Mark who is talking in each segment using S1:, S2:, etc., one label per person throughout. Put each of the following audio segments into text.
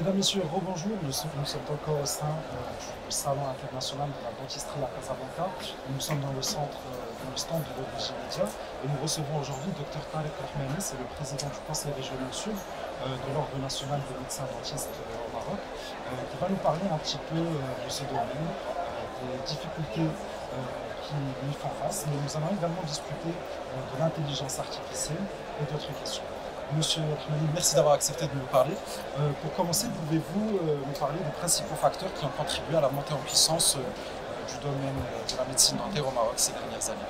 S1: Mesdames, Messieurs, rebonjour. Nous sommes encore au sein du Salon international de la dentisterie à Casablanca. Nous sommes dans le centre, dans le stand de l'OBG Média et nous recevons aujourd'hui le Dr Tarek Rahmani, c'est le président du Conseil régional sud de l'Ordre national des médecins dentistes au Maroc, qui va nous parler un petit peu de ce domaine, des difficultés qui lui font face, mais nous allons également discuter de l'intelligence artificielle et d'autres questions. Monsieur Rahmani, merci d'avoir accepté de nous parler. Pour commencer, pouvez-vous nous parler des principaux facteurs qui ont contribué à la montée en puissance du domaine de la médecine dentaire au Maroc ces dernières années?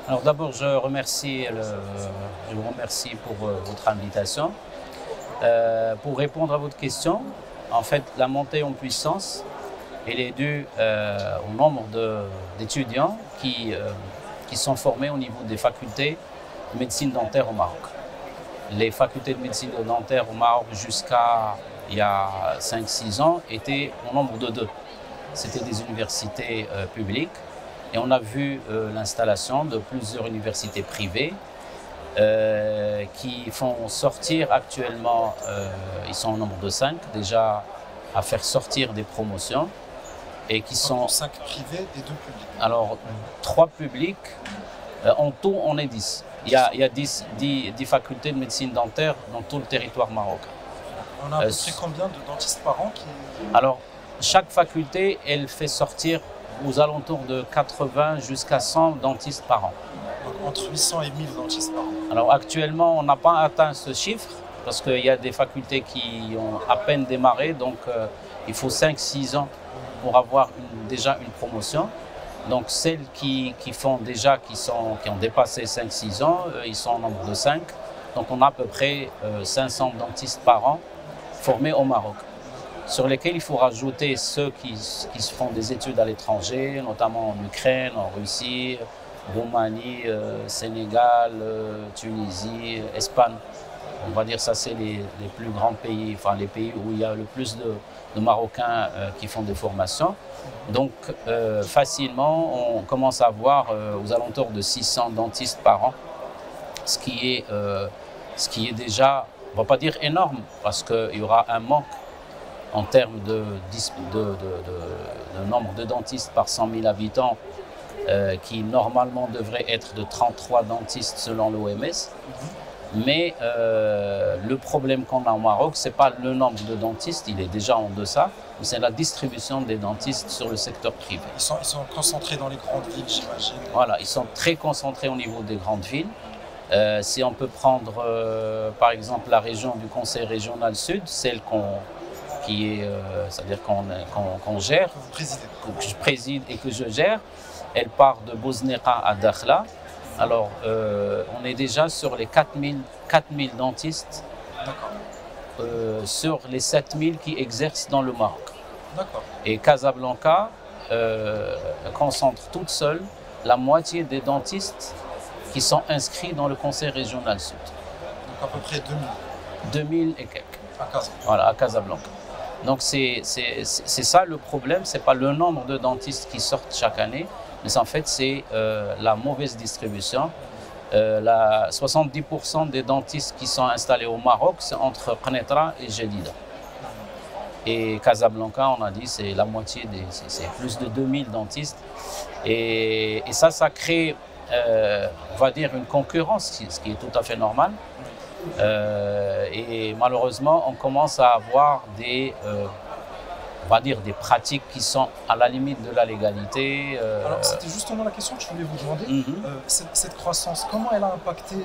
S2: Alors d'abord, je vous remercie pour votre invitation. Pour répondre à votre question, en fait, la montée en puissance, elle est due au nombre d'étudiants qui sont formés au niveau des facultés de médecine dentaire au Maroc. Les facultés de médecine dentaire au Maroc jusqu'à il y a 5-6 ans étaient au nombre de 2. C'était des universités publiques et on a vu l'installation de plusieurs universités privées qui font sortir actuellement, ils sont au nombre de 5 déjà à faire sortir des promotions et qui sont
S1: 5 privés et 2 publics.
S2: Alors 3 publics, en tout on est 10. Il y a 10 facultés de médecine dentaire dans tout le territoire marocain.
S1: On a à peu près combien de dentistes par an
S2: Alors, chaque faculté, elle fait sortir aux alentours de 80 jusqu'à 100 dentistes par an.
S1: Donc entre 800 et 1000 dentistes par an.
S2: Alors actuellement, on n'a pas atteint ce chiffre parce qu'il y a des facultés qui ont à peine démarré, donc il faut 5-6 ans pour avoir déjà une promotion. Donc celles qui ont dépassé 5-6 ans, ils sont au nombre de 5. Donc on a à peu près 500 dentistes par an formés au Maroc, sur lesquels il faut rajouter ceux qui se font des études à l'étranger, notamment en Ukraine, en Russie, Roumanie, Sénégal, Tunisie, Espagne. On va dire ça, c'est les plus grands pays, enfin les pays où il y a le plus de Marocains qui font des formations. Donc facilement, on commence à avoir aux alentours de 600 dentistes par an, ce qui est déjà, on ne va pas dire énorme, parce qu'il y aura un manque en termes de nombre de dentistes par 100 000 habitants, qui normalement devrait être de 33 dentistes selon l'OMS. Mais le problème qu'on a au Maroc, ce n'est pas le nombre de dentistes, il est déjà en deçà, mais c'est la distribution des dentistes sur le secteur privé.
S1: Ils sont concentrés dans les grandes villes, j'imagine.
S2: Voilà, ils sont très concentrés au niveau des grandes villes. Si on peut prendre par exemple la région du Conseil régional sud, celle c'est-à-dire qu'on gère,
S1: Que vous présidez.
S2: que je préside et que je gère, elle part de Bouznera à Dakhla. Alors, on est déjà sur les 4000 dentistes sur les 7000 qui exercent dans le Maroc. Et Casablanca concentre toute seule la moitié des dentistes qui sont inscrits dans le Conseil régional sud.
S1: Donc à peu près 2000.
S2: 2000 et quelques.
S1: À Casablanca.
S2: Voilà, à Casablanca. Donc c'est ça le problème, ce n'est pas le nombre de dentistes qui sortent chaque année, mais en fait c'est la mauvaise distribution. 70% des dentistes qui sont installés au Maroc, c'est entre Knetra et Jedida. Et Casablanca, on a dit, c'est la moitié, c'est plus de 2000 dentistes. Et ça crée, on va dire, une concurrence, ce qui est tout à fait normal. Et malheureusement, on commence à avoir on va dire des pratiques qui sont à la limite de la légalité.
S1: Alors c'était justement la question que je voulais vous demander. Cette croissance, comment elle a impacté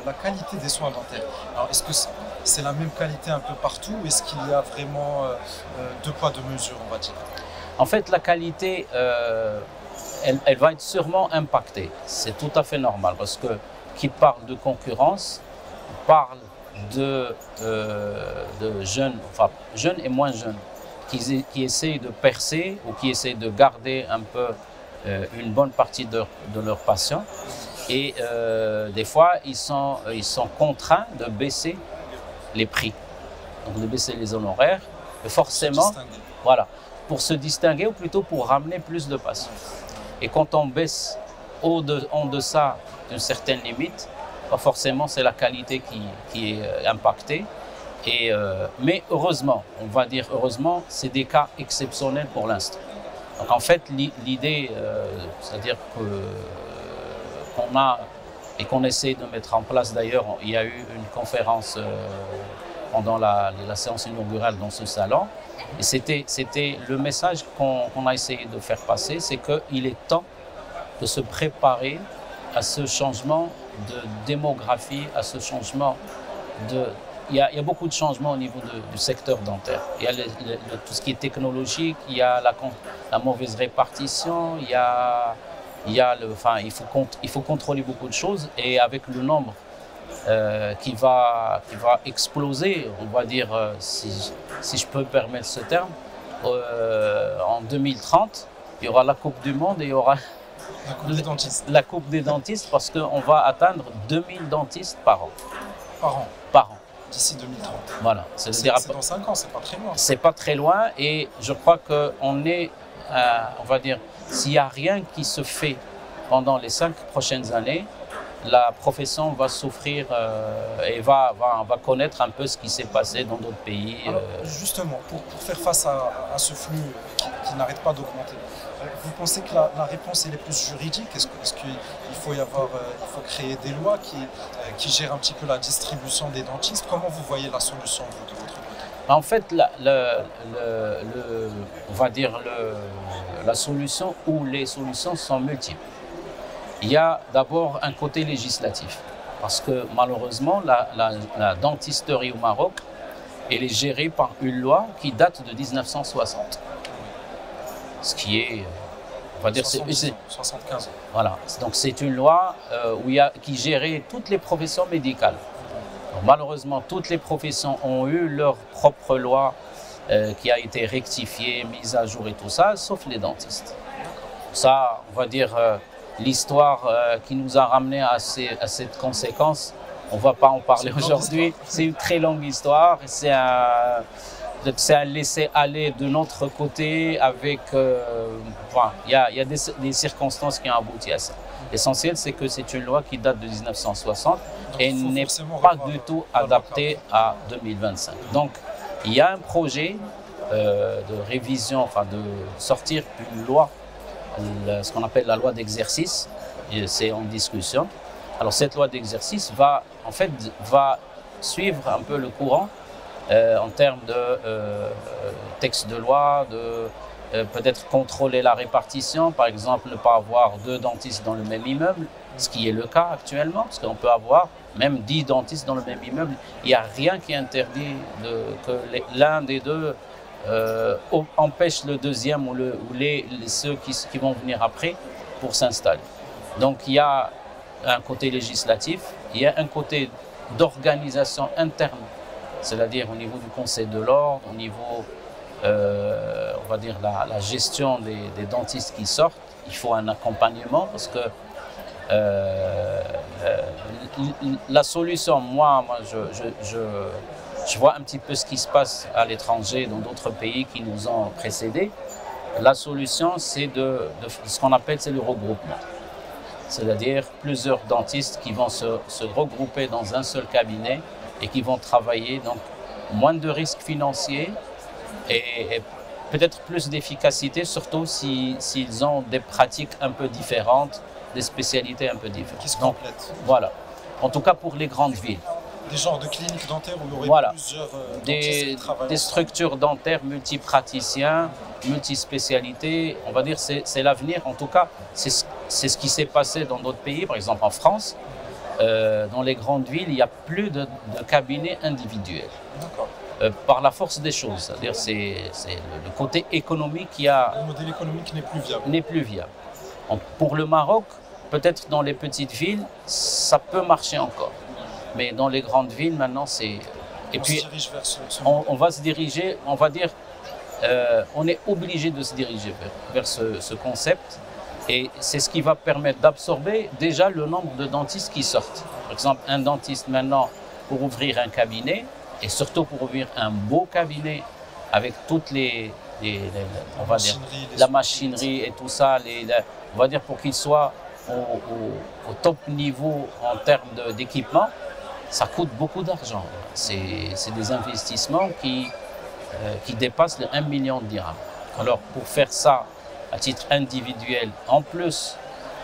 S1: la qualité des soins dentaires? Alors est-ce que c'est la même qualité un peu partout ou est-ce qu'il y a vraiment deux poids deux mesures, on va dire?
S2: En fait, la qualité, elle va être sûrement impactée. C'est tout à fait normal parce que qui parle de concurrence parle de jeunes, enfin jeunes et moins jeunes, qui essayent de percer ou qui essayent de garder un peu une bonne partie de leurs patients. Et des fois, ils sont contraints de baisser les prix, donc de baisser les honoraires. Et forcément, voilà, pour se distinguer ou plutôt pour ramener plus de patients. Et quand on baisse en deçà d'une certaine limite, forcément c'est la qualité qui est impactée. Mais heureusement, on va dire heureusement, c'est des cas exceptionnels pour l'instant. Donc en fait, l'idée, c'est-à-dire qu'on a et qu'on essaie de mettre en place d'ailleurs, il y a eu une conférence pendant la séance inaugurale dans ce salon, et c'était le message qu'on a essayé de faire passer, c'est qu'il est temps de se préparer à ce changement de démographie, à ce changement de... Il y a beaucoup de changements au niveau du secteur dentaire. Il y a tout ce qui est technologique, il y a la mauvaise répartition, il faut contrôler beaucoup de choses. Et avec le nombre qui va exploser, on va dire, si je peux me permettre ce terme, en 2030, il y aura la Coupe du Monde et il y aura la Coupe des dentistes parce qu'on va atteindre 2000 dentistes par an. Par an.
S1: D'ici 2030.
S2: Voilà.
S1: C'est dans 5 ans, c'est pas très loin.
S2: C'est pas très loin et je crois qu'on est, on va dire, s'il n'y a rien qui se fait pendant les 5 prochaines années, la profession va souffrir et va connaître un peu ce qui s'est passé dans d'autres pays.
S1: Alors, justement, pour faire face à ce flux qui n'arrête pas d'augmenter, vous pensez que la réponse elle est plus juridique? Est-ce qu'il faut il faut créer des lois qui gèrent un petit peu la distribution des dentistes? Comment vous voyez la solution de votre côté?
S2: En fait, on va dire la solution ou les solutions sont multiples. Il y a d'abord un côté législatif, parce que malheureusement, la dentisterie au Maroc, elle est gérée par une loi qui date de 1960. Ce qui est, on va dire,
S1: 75 ans.
S2: Voilà, donc c'est une loi qui gérait toutes les professions médicales. Donc, malheureusement, toutes les professions ont eu leur propre loi qui a été rectifiée, mise à jour et tout ça, sauf les dentistes. Ça, on va dire, l'histoire qui nous a ramené à cette conséquence, on ne va pas en parler aujourd'hui. C'est une très longue histoire. C'est un laisser-aller de notre côté avec... il y a des circonstances qui ont abouti à ça. L'essentiel, c'est que c'est une loi qui date de 1960 et n'est pas du tout adaptée à 2025. Donc, il y a un projet de révision, enfin de sortir une loi, ce qu'on appelle la loi d'exercice, c'est en discussion. Alors cette loi d'exercice va suivre un peu le courant en termes de texte de loi, de peut-être contrôler la répartition, par exemple ne pas avoir 2 dentistes dans le même immeuble, ce qui est le cas actuellement, parce qu'on peut avoir même 10 dentistes dans le même immeuble. Il n'y a rien qui interdit que l'un des deux empêche le deuxième ou ceux qui vont venir après pour s'installer. Donc il y a un côté législatif, il y a un côté d'organisation interne, c'est-à-dire au niveau du Conseil de l'ordre, au niveau, on va dire, la gestion des dentistes qui sortent. Il faut un accompagnement parce que la solution, moi je vois un petit peu ce qui se passe à l'étranger, dans d'autres pays qui nous ont précédés. La solution, c'est ce qu'on appelle le regroupement. C'est-à-dire plusieurs dentistes qui vont se regrouper dans un seul cabinet et qui vont travailler, donc moins de risques financiers et peut-être plus d'efficacité, surtout s'ils ont des pratiques un peu différentes, des spécialités un peu différentes.
S1: Qui se complètent.
S2: Voilà. En tout cas pour les grandes villes.
S1: Des genres de cliniques dentaires où il y aurait plusieurs dentistes qui travaillent
S2: des structures dentaires multipraticiens, multispécialités. On va dire c'est l'avenir. En tout cas, c'est ce qui s'est passé dans d'autres pays. Par exemple en France, dans les grandes villes, il n'y a plus de cabinets individuels. Par la force des choses. C'est-à-dire c'est le côté économique qui a...
S1: Le modèle économique n'est plus viable.
S2: N'est plus viable. Pour le Maroc, peut-être dans les petites villes, ça peut marcher encore. Mais dans les grandes villes, maintenant, c'est... Et puis,
S1: se dirige vers
S2: on va se diriger, on va dire, on est obligé de se diriger vers ce concept. Et c'est ce qui va permettre d'absorber déjà le nombre de dentistes qui sortent. Par exemple, un dentiste maintenant, pour ouvrir un cabinet, et surtout pour ouvrir un beau cabinet, avec toutes la machinerie et tout ça, on va dire pour qu'il soit au top niveau en termes d'équipement, ça coûte beaucoup d'argent. C'est des investissements qui dépassent les 1 million de dirhams. Alors pour faire ça à titre individuel, en plus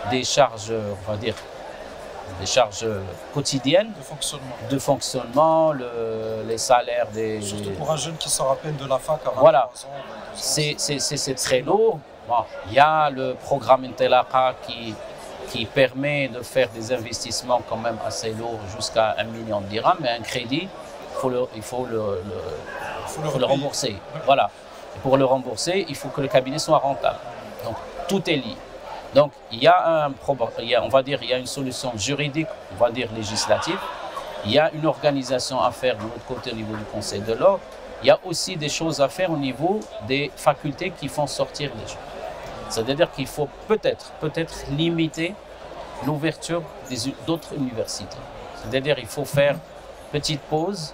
S2: des charges, on va dire, des charges quotidiennes
S1: de fonctionnement,
S2: les salaires des...
S1: Surtout pour un jeune qui sort à peine de la fac à 23
S2: voilà.
S1: ans.
S2: C'est très lourd. Bon, il y a le programme Intelaqa qui permet de faire des investissements quand même assez lourds jusqu'à 1 million de dirhams, mais un crédit, il faut le rembourser.
S1: Ouais.
S2: Voilà. Et pour le rembourser, il faut que le cabinet soit rentable. Donc tout est lié. Donc il y a on va dire, il y a une solution juridique, on va dire législative. Il y a une organisation à faire de l'autre côté au niveau du Conseil de l'ordre. Il y a aussi des choses à faire au niveau des facultés qui font sortir les gens. C'est-à-dire qu'il faut peut-être limiter l'ouverture d'autres universités. C'est-à-dire qu'il faut faire petite pause,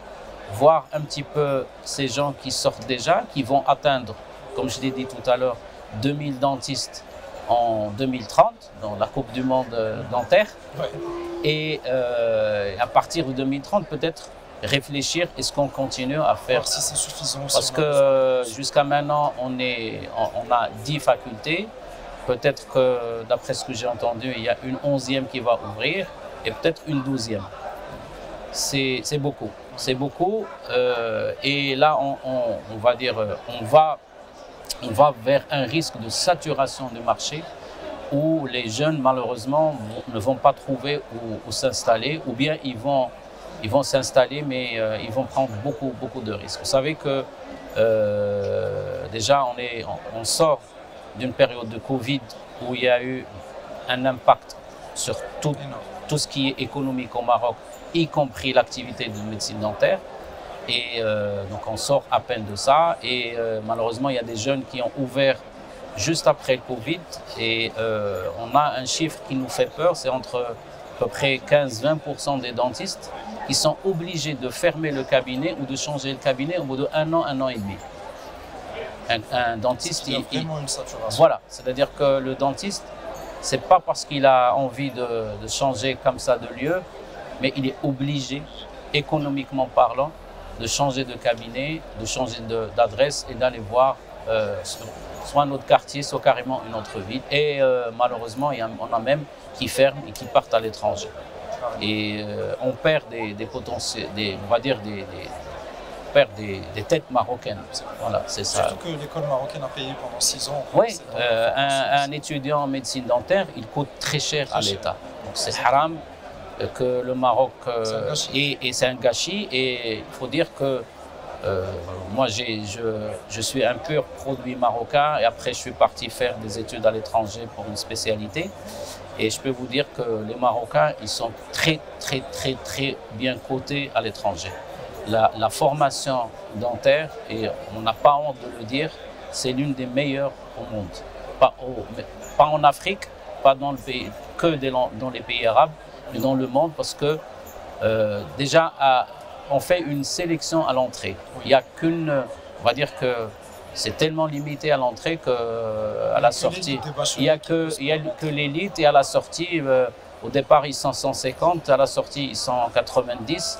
S2: voir un petit peu ces gens qui sortent déjà, qui vont atteindre, comme je l'ai dit tout à l'heure, 2000 dentistes en 2030, dans la Coupe du Monde dentaire.
S1: Ouais.
S2: Et à partir de 2030, peut-être réfléchir, est-ce qu'on continue à faire...
S1: Voir si c'est suffisant.
S2: Parce que jusqu'à maintenant, on a 10 facultés. Peut-être que, d'après ce que j'ai entendu, il y a une 11e qui va ouvrir et peut-être une 12e. C'est beaucoup. C'est beaucoup. Et là, on va dire, on va vers un risque de saturation du marché où les jeunes, malheureusement, ne vont pas trouver où s'installer, ou bien ils vont s'installer, mais ils vont prendre beaucoup de risques. Vous savez que déjà, on sort d'une période de Covid où il y a eu un impact sur tout ce qui est économique au Maroc, y compris l'activité de médecine dentaire. Et donc on sort à peine de ça. Et malheureusement, il y a des jeunes qui ont ouvert juste après le Covid. Et on a un chiffre qui nous fait peur, c'est entre à peu près 15-20% des dentistes qui sont obligés de fermer le cabinet ou de changer le cabinet au bout de 1 an et demi. Un dentiste,
S1: il y a vraiment une saturation.
S2: Voilà, c'est-à-dire que le dentiste, c'est pas parce qu'il a envie de changer comme ça de lieu, mais il est obligé, économiquement parlant, de changer de cabinet, de changer d'adresse et d'aller voir soit un autre quartier, soit carrément une autre ville. Et malheureusement, on a même qui ferment et qui partent à l'étranger. Et on perd des potentiels, on va dire on perd des têtes marocaines. Voilà, c'est ça.
S1: Surtout que l'école marocaine a payé pendant 6 ans.
S2: Oui, un étudiant en médecine dentaire, il coûte très cher à l'État. Donc c'est haram que le Maroc et c'est un gâchis. Et il faut dire que moi je suis un pur produit marocain et après je suis parti faire des études à l'étranger pour une spécialité. Et je peux vous dire que les Marocains, ils sont très bien cotés à l'étranger. La formation dentaire, et on n'a pas honte de le dire, c'est l'une des meilleures au monde. Pas en Afrique, pas dans le pays, dans les pays arabes, mais dans le monde, parce que déjà, on fait une sélection à l'entrée. Il n'y a qu'une, on va dire que c'est tellement limité à l'entrée qu'à la sortie, il n'y a que l'élite, et à la sortie, au départ ils sont 150, à la sortie ils sont 90.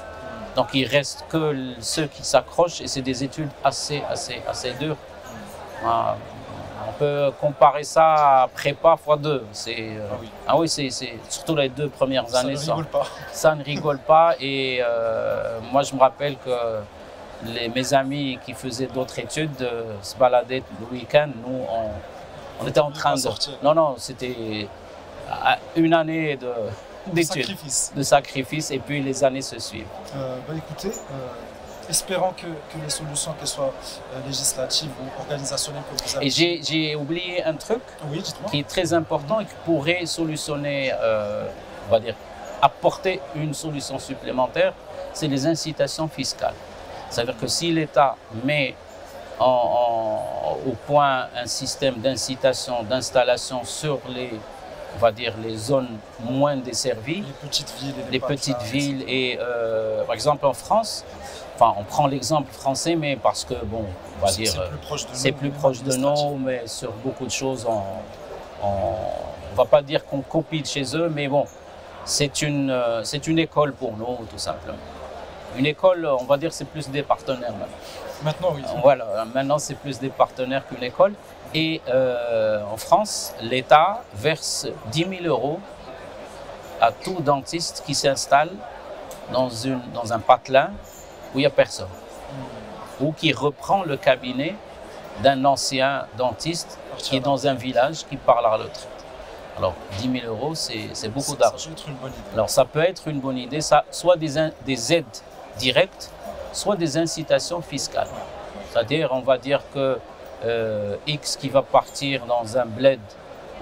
S2: Donc il reste que ceux qui s'accrochent et c'est des études assez dures. On peut comparer ça à prépa x2. Ah oui, c'est surtout les 2 premières années. Ça ne rigole pas. Et moi je me rappelle que mes amis qui faisaient d'autres études se baladaient le week-end. Nous, on était en train de... Non, c'était une année d'études, de sacrifice, et puis les années se suivent.
S1: Écoutez, espérons que les solutions, qu'elles soient législatives ou organisationnelles, que vous avez...
S2: Et j'ai oublié un truc qui est très important et qui pourrait solutionner, on va dire, apporter une solution supplémentaire, c'est les incitations fiscales. C'est-à-dire que si l'État met au point un système d'incitation, d'installation sur on va dire, les zones moins desservies, les petites villes et par exemple en France, enfin on prend l'exemple français, mais parce que bon, on va dire c'est plus proche de nous, mais sur beaucoup de choses on va pas dire qu'on copie de chez eux, mais bon, c'est une école pour nous, tout simplement. Une école, on va dire, c'est plus des partenaires maintenant.
S1: Maintenant, oui.
S2: Voilà, maintenant c'est plus des partenaires qu'une école. Et en France, l'État verse 10 000 € à tout dentiste qui s'installe dans un patelin où il n'y a personne. Ou qui reprend le cabinet d'un ancien dentiste qui est dans un village qui part à la retraite. Alors 10 000 €, c'est beaucoup d'argent.
S1: Ça peut être une bonne idée.
S2: Alors ça peut être une bonne idée, soit des aides directes, soit des incitations fiscales. C'est-à-dire, on va dire que X qui va partir dans un bled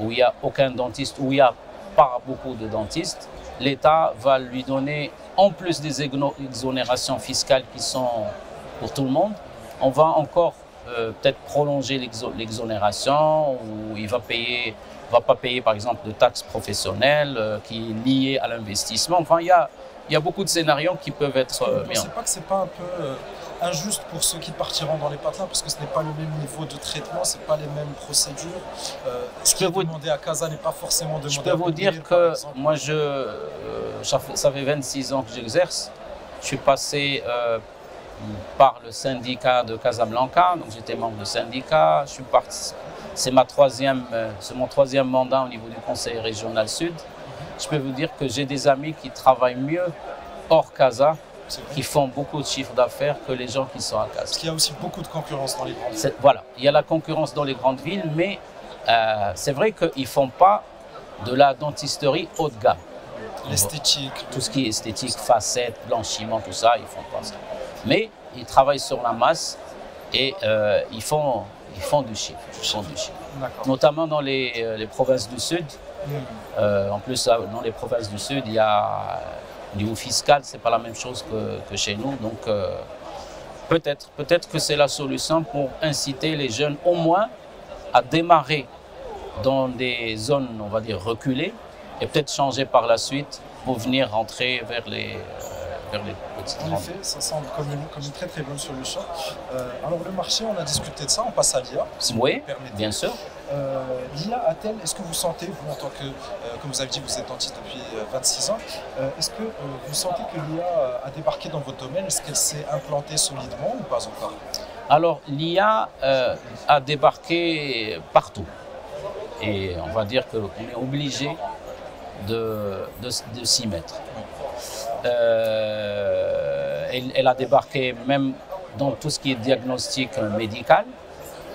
S2: où il n'y a aucun dentiste, où il n'y a pas beaucoup de dentistes, l'État va lui donner, en plus des exonérations fiscales qui sont pour tout le monde, on va encore peut-être prolonger l'exonération, ou il va pas payer par exemple de taxes professionnelles qui est liée à l'investissement. Enfin, il y a beaucoup de scénarios qui peuvent être bien.
S1: Vous ne pensez pas que c'est pas un peu injuste pour ceux qui partiront dans les patelins, parce que ce n'est pas le même niveau de traitement, ce n'est pas les mêmes procédures. Ce qui est demandé à Casa n'est pas forcément demandé à
S2: Je peux vous dire que moi, ça fait 26 ans que j'exerce. Je suis passé par le syndicat de Casablanca, donc j'étais membre du syndicat. Je suis parti. C'est mon troisième mandat au niveau du Conseil régional Sud. Je peux vous dire que j'ai des amis qui travaillent mieux hors Casa, qui font beaucoup de chiffres d'affaires que les gens qui sont à Casa.
S1: Parce qu'il y a aussi beaucoup de concurrence dans les grandes villes.
S2: Voilà, il y a la concurrence dans les grandes villes, mais c'est vrai qu'ils ne font pas de la dentisterie haut de gamme.
S1: L'esthétique.
S2: Tout ce qui est esthétique, facettes, blanchiment, tout ça, ils ne font pas ça. Mais ils travaillent sur la masse et ils font du chiffre. Notamment dans les provinces du Sud. En plus, dans les provinces du Sud, il y a, au niveau fiscal, ce n'est pas la même chose que chez nous. Donc, peut-être que c'est la solution pour inciter les jeunes au moins à démarrer dans des zones, on va dire, reculées, et peut-être changer par la suite pour venir rentrer vers les petites
S1: En effet, ça semble comme une très très bonne solution. Alors le marché, on a discuté de ça, on passe à l'IA, si vous me permettez.
S2: Bien sûr.
S1: L'IA a-t-elle, est-ce que vous sentez, vous en tant que, comme vous avez dit, vous êtes dentiste depuis 26 ans, est-ce que vous sentez que l'IA a débarqué dans votre domaine? Est-ce qu'elle s'est implantée solidement ou pas encore?
S2: Alors l'IA a débarqué partout. Et on va dire qu'on est obligé de s'y mettre. Elle a débarqué même dans tout ce qui est diagnostic médical.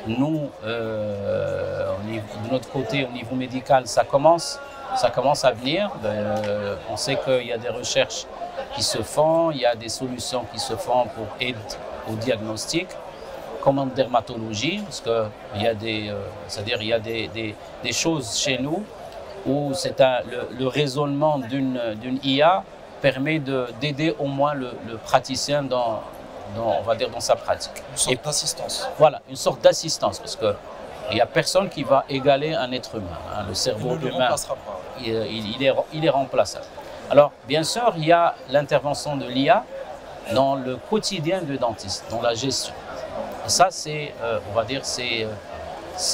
S2: Nous, de notre côté, au niveau médical, ça commence à venir. On sait qu'il y a des recherches qui se font, il y a des solutions qui se font pour aider au diagnostic, comme en dermatologie, parce qu'il y a c'est-à-dire il y a des choses chez nous où le raisonnement d'une IA permet d'aider au moins le praticien on va dire dans sa pratique.
S1: Une sorte d'assistance.
S2: Voilà, une sorte d'assistance, parce qu'il n'y a personne qui va égaler un être humain. Hein. Le cerveau humain, il est remplaçable. Alors, bien sûr, il y a l'intervention de l'IA dans le quotidien du dentiste, dans la gestion. Et ça, on va dire, c'est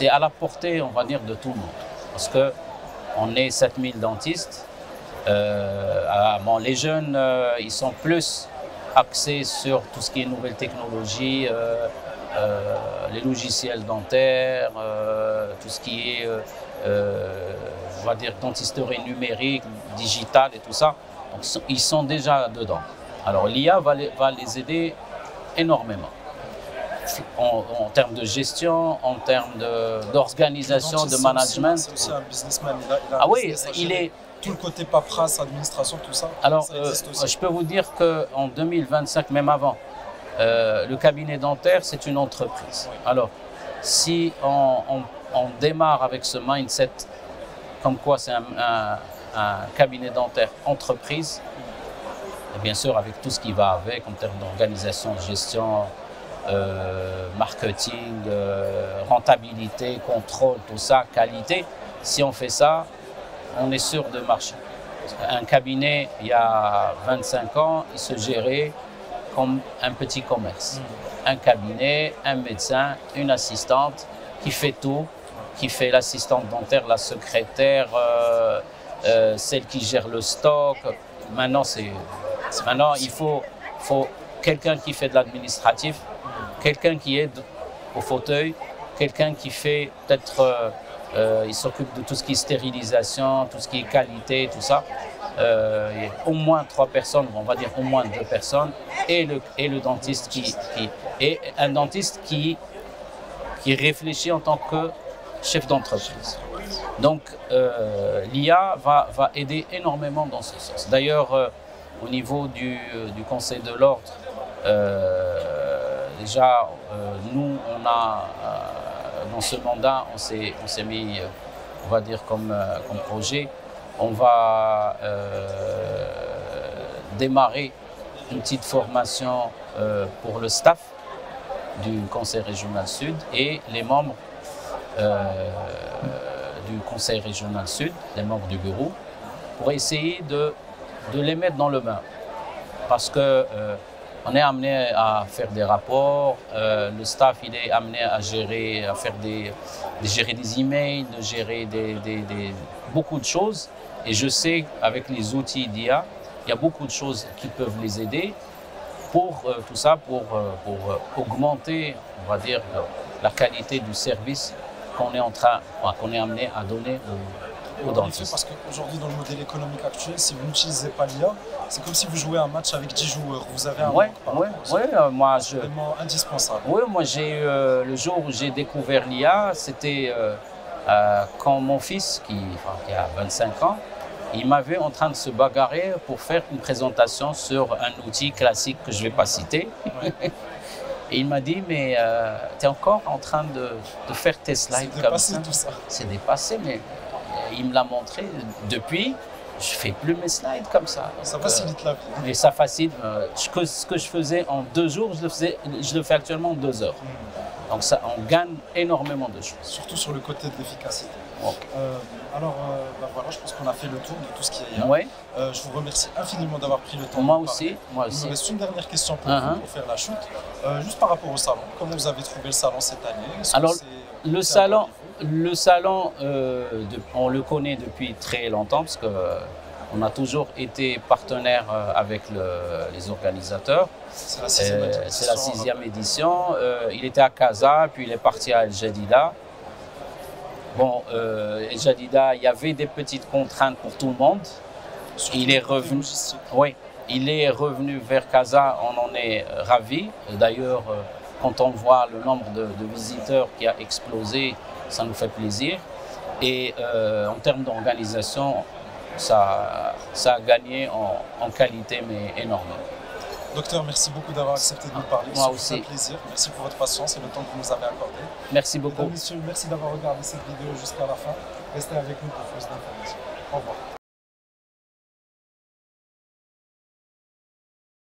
S2: à la portée, on va dire, de tout le monde. Parce qu'on est 7000 dentistes. Les jeunes, ils sont plus axés sur tout ce qui est nouvelles technologies, les logiciels dentaires, tout ce qui est, on va dire, dentisterie numérique, digitale et tout ça. Donc, ils sont déjà dedans. Alors l'IA va les aider énormément. En termes de gestion, en termes d'organisation, de management.
S1: C'est aussi un businessman.
S2: Il est
S1: tout le côté paperasse, administration, tout ça.
S2: Alors,
S1: ça existe aussi.
S2: Je peux vous dire qu'en 2025, même avant, le cabinet dentaire, c'est une entreprise. Oui. Alors, si on démarre avec ce mindset, comme quoi c'est un cabinet dentaire entreprise, et bien sûr avec tout ce qui va avec en termes d'organisation, de gestion, marketing, rentabilité, contrôle, tout ça, qualité, si on fait ça, on est sûr de marcher. Un cabinet, il y a 25 ans, il se gérait comme un petit commerce. Un cabinet, un médecin, une assistante qui fait tout, qui fait l'assistante dentaire, la secrétaire, celle qui gère le stock. Maintenant, maintenant il faut quelqu'un qui fait de l'administratif, quelqu'un qui aide au fauteuil, quelqu'un qui fait peut-être, il s'occupe de tout ce qui est stérilisation, tout ce qui est qualité, tout ça. Au moins 3 personnes, on va dire au moins 2 personnes, et le dentiste et un dentiste qui réfléchit en tant que chef d'entreprise. Donc l'IA va aider énormément dans ce sens. D'ailleurs, au niveau du Conseil de l'Ordre, déjà, nous, on a, dans ce mandat, on s'est mis, on va dire, comme projet, on va démarrer une petite formation pour le staff du Conseil régional Sud et les membres du Conseil régional Sud, les membres du bureau, pour essayer de les mettre dans le bain. Parce que on est amené à faire des rapports, le staff il est amené à gérer, gérer des emails, de gérer beaucoup de choses. Et je sais qu'avec les outils d'IA, il y a beaucoup de choses qui peuvent les aider pour tout ça, pour augmenter, on va dire, la qualité du service qu'on est amené à donner aux dentistes.
S1: Parce qu'aujourd'hui, dans le modèle économique actuel, si vous n'utilisez pas l'IA, c'est comme si vous jouez un match avec 10 joueurs. Vous avez un manque
S2: moi,
S1: vraiment indispensable.
S2: Oui, moi, le jour où j'ai découvert l'IA, c'était quand mon fils, qui a 25 ans, il m'avait en train de se bagarrer pour faire une présentation sur un outil classique que je ne vais pas citer. Ouais. Et il m'a dit, mais tu es encore en train de faire tes slides comme ça.
S1: Tout ça.
S2: C'est dépassé, mais il me l'a montré. Depuis, je ne fais plus mes slides comme ça.
S1: Ça facilite la vie.
S2: Et ça facilite. Ce que je faisais en 2 jours, je le fais actuellement en 2 heures. Donc ça, on gagne énormément de choses.
S1: Surtout sur le côté de l'efficacité.
S2: Okay.
S1: Voilà, je pense qu'on a fait le tour de tout ce qu'il y a.
S2: Ouais.
S1: Je vous remercie infiniment d'avoir pris le temps.
S2: Moi aussi.
S1: Il me reste une dernière question pour vous, pour faire la chute. Juste par rapport au salon, comment vous avez trouvé le salon cette année?
S2: Alors, le salon, on le connaît depuis très longtemps parce qu'on a toujours été partenaire avec les organisateurs. C'est la 6e édition. Il était à Casa, puis il est parti à El Jadida. Bon, El Jadida, il y avait des petites contraintes pour tout le monde. Il est revenu. Oui, il est revenu vers Casa, on en est ravis. D'ailleurs, quand on voit le nombre de visiteurs qui a explosé, ça nous fait plaisir. Et en termes d'organisation, ça a gagné en qualité, mais énormément.
S1: Docteur, merci beaucoup d'avoir accepté de nous parler.
S2: Moi aussi.
S1: C'est un plaisir. Merci pour votre patience et le temps que vous nous avez accordé.
S2: Merci beaucoup.
S1: Mesdames, messieurs, merci d'avoir regardé cette vidéo jusqu'à la fin. Restez avec nous pour plus d'informations. Au revoir.